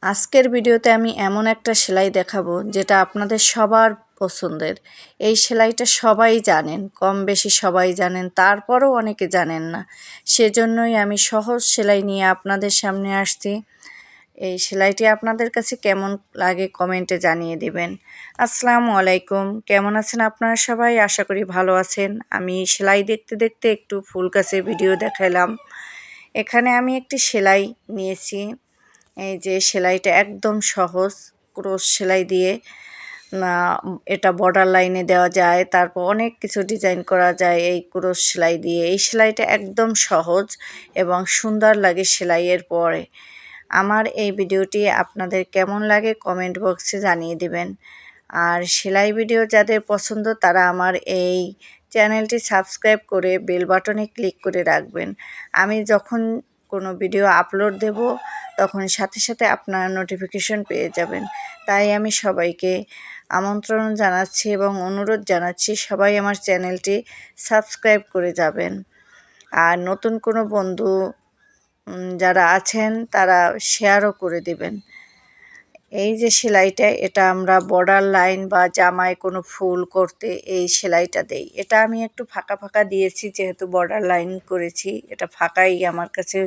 আজকের ভিডিওতে আমি এমন একটা সেলাই দেখাবো যেটা আপনাদের সবার পছন্দের। এই সেলাইটা সবাই জানেন, কম বেশি সবাই জানেন, তারপরও অনেকে জানেন না। সেজন্যই আমি সহজ সেলাই নিয়ে আপনাদের সামনে আসছি। এই সেলাইটি আপনাদের কাছে কেমন লাগে কমেন্টে জানিয়ে দিবেন। আসসালামু আলাইকুম, কেমন আছেন আপনারা সবাই? আশা করি ভালো আছেন। আমি সেলাই দেখতে দেখতে একটু ফুল গাছের ভিডিও দেখালাম। এখানে আমি একটি সেলাই নিয়েছি। এই যে সেলাইটা একদম সহজ, ক্রোশ সেলাই দিয়ে এটা বর্ডার লাইনে দেওয়া যায়, তারপর অনেক কিছু ডিজাইন করা যায় এই ক্রোশ সেলাই দিয়ে। এই সেলাইটা একদম সহজ এবং সুন্দর লাগে সেলাইয়ের পরে। আমার এই ভিডিওটি আপনাদের কেমন লাগে কমেন্ট বক্সে জানিয়ে দিবেন। আর সেলাই ভিডিও যাদের পছন্দ তারা আমার এই চ্যানেলটি সাবস্ক্রাইব করে বেল বাটনে ক্লিক করে রাখবেন। আমি যখন কোনো ভিডিও আপলোড দেব তখন সাথে সাথে আপনারা নোটিফিকেশন পেয়ে যাবেন। তাই আমি সবাইকে আমন্ত্রণ জানাচ্ছি এবং অনুরোধ জানাচ্ছি সবাই আমার চ্যানেলটি সাবস্ক্রাইব করে যাবেন। আর নতুন কোনো বন্ধু যারা আছেন তারা শেয়ারও করে দিবেন। এই যে সেলাইটা, এটা আমরা বর্ডার লাইন বা জামায় কোনো ফুল করতে এই সেলাইটা দেই। এটা আমি একটু ফাঁকা ফাঁকা দিয়েছি যেহেতু বর্ডার লাইন করেছি, এটা ফাঁকাই আমার কাছে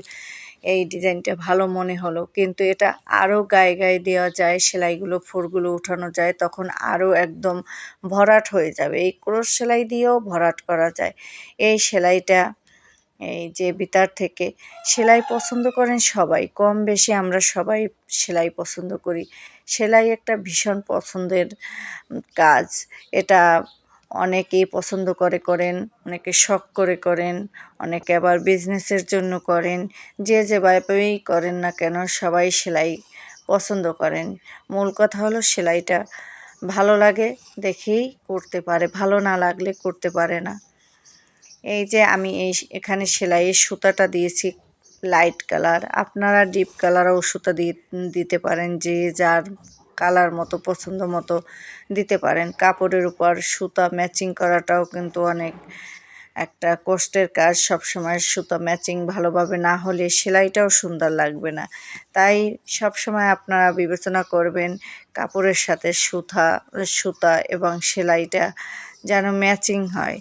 এই ডিজাইনটা ভালো মনে হলো। কিন্তু এটা আরও গায়ে গায়ে দেওয়া যায়, সেলাইগুলো ফোরগুলো উঠানো যায়, তখন আরও একদম ভরাট হয়ে যাবে। এই ক্রোশ সেলাই দিয়েও ভরাট করা যায়। এই সেলাইটা এই যে ভিতর থেকে সেলাই পছন্দ করেন সবাই, কম বেশি আমরা সবাই সেলাই পছন্দ করি। সেলাই একটা ভীষণ পছন্দের কাজ। এটা অনেকেই পছন্দ করেন, অনেকে শখ করে করেন, অনেকে আবার বিজনেসের জন্য করেন। যে যেভাবেই করেন না কেন সবাই সেলাই পছন্দ করেন। মূল কথা হলো সেলাইটা ভালো লাগে দেখেই করতে পারে, ভালো না লাগলে করতে পারে না। এই যে আমি এখানে সেলাইয়ের সুতাটা দিয়েছি লাইট কালার, আপনারা ডিপ কালারও সুতা দিতে পারেন, যে যার কালার মতো পছন্দ মতো দিতে পারেন। কাপড়ের উপর সুতা ম্যাচিং করাটাও কিন্তু অনেক একটা কষ্টের কাজ। সবসময় সুতা ম্যাচিং ভালোভাবে না হলে সেলাইটাও সুন্দর লাগবে না। তাই সবসময় আপনারা বিবেচনা করবেন কাপড়ের সাথে সুতা এবং সেলাইটা যেন ম্যাচিং হয়।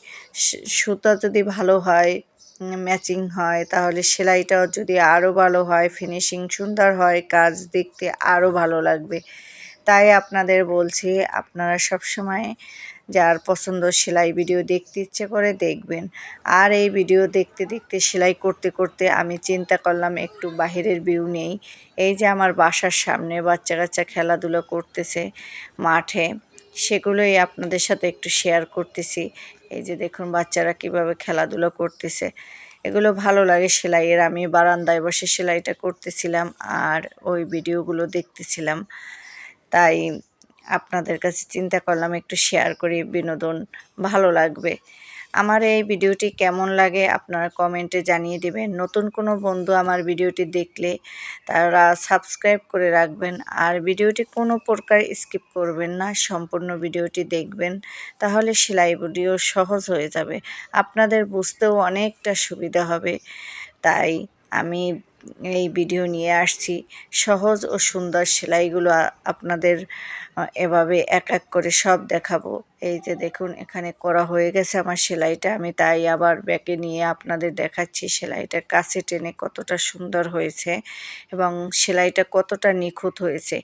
সুতা যদি ভালো হয়, ম্যাচিং হয়, তাহলে সেলাইটাও যদি আরও ভালো হয়, ফিনিশিং সুন্দর হয়, কাজ দেখতে আরও ভালো লাগবে। তাই আপনাদের বলছি আপনারা সবসময় যার পছন্দ সেলাই ভিডিও দেখতে ইচ্ছে করে দেখবেন। আর এই ভিডিও দেখতে দেখতে সেলাই করতে করতে আমি চিন্তা করলাম একটু বাহিরের ভিউ নেই। এই যে আমার বাসার সামনে বাচ্চা কাচ্চা খেলাধুলো করতেছে মাঠে, সেগুলোই আপনাদের সাথে একটু শেয়ার করতেছি। এই যে দেখুন বাচ্চারা কিভাবে খেলাধুলো করতেছে, এগুলো ভালো লাগে সেলাইয়ের। আমি বারান্দায় বসে সেলাইটা করতেছিলাম আর ওই ভিডিওগুলো দেখতেছিলাম। তাই আপনাদের কাছে চিন্তা করলাম একটু শেয়ার করি, বিনোদন ভালো লাগবে। আমার এই ভিডিওটি কেমন লাগে আপনারা কমেন্টে জানিয়ে দেবেন। নতুন কোনো বন্ধু আমার ভিডিওটি দেখলে তারা সাবস্ক্রাইব করে রাখবেন। আর ভিডিওটি কোনো প্রকার স্কিপ করবেন না, সম্পূর্ণ ভিডিওটি দেখবেন, তাহলে সেলাই ভিডিও সহজ হয়ে যাবে, আপনাদের বুঝতেও অনেকটা সুবিধা হবে। তাই আমি এই ভিডিও নিয়ে আসছি সহজ ও সুন্দর সেলাইগুলো আপনাদের এভাবে এক এক করে সব দেখাবো। এই যে দেখুন এখানে করা হয়ে গেছে আমার সেলাইটা, আমি তাই আবার ব্যাকে নিয়ে আপনাদের দেখাচ্ছি সেলাইটা কাছে টেনে কতটা সুন্দর হয়েছে এবং সেলাইটা কতটা নিখুঁত হয়েছে।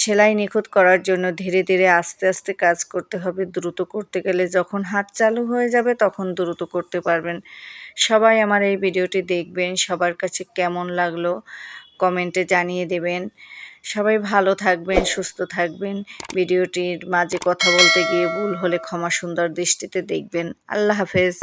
সেলাই নিখুঁত করার জন্য ধীরে ধীরে আস্তে আস্তে কাজ করতে হবে। দ্রুত করতে গেলে যখন হাত চালু হয়ে যাবে তখন দ্রুত করতে পারবেন। সবাই আমার এই ভিডিওটি দেখবেন, সবার কাছে কেমন লাগলো কমেন্টে জানিয়ে দেবেন। সবাই ভালো থাকবেন, সুস্থ থাকবেন। ভিডিওটির মাঝে কথা বলতে গিয়ে ভুল হলে ক্ষমা সুন্দর দৃষ্টিতে দেখবেন। আল্লাহ হাফেজ।